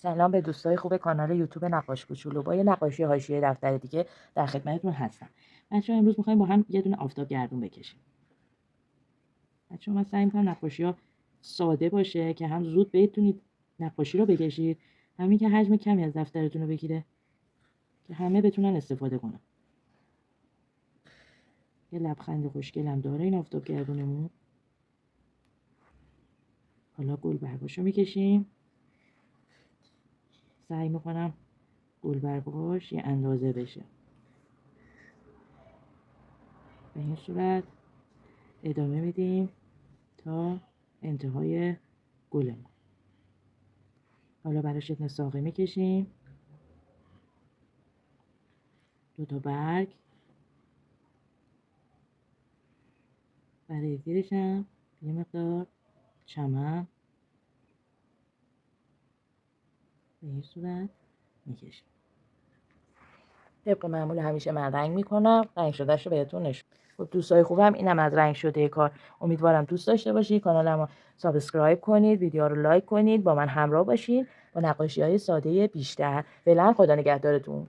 سلام به دوستای خوب کانال یوتیوب نقاش کوچولو. با یه نقاشی حاشیه دفتر دیگه در خدمتتون هستم. بچه‌ها امروز می‌خوایم با هم یه دونه آفتاب گردون بکشیم. بچه‌ها من سعی می‌کنم نقاشی‌ها ساده باشه که هم زود بتونید نقاشی رو بکشید، همین که حجم کمی از دفترتون رو بگیره که همه بتونن استفاده کنن. یه لبخند خوشگلم داره این آفتاب گردونمون. حالا گلبرگاشو می‌کشیم. سعی می‌کنم گلبرگاش یه اندازه بشه. به این صورت ادامه میدیم تا انتهای گلمون. حالا براش یه ساقه میکشیم، 2 تا برگ، برای زیرش هم یه مقدار چمن به این صورت میکشیم. طبق معمول همیشه من رنگ میکنم، رنگ شدهش رو بهتون نشون. خب دوستای خوبم، اینم از رنگ شده کار. امیدوارم دوست داشته باشید. کانالمو سابسکرایب کنید، ویدیو رو لایک کنید، با من همراه باشید با نقاشی‌های ساده بیشتر. فعلا خدا نگهدارتون.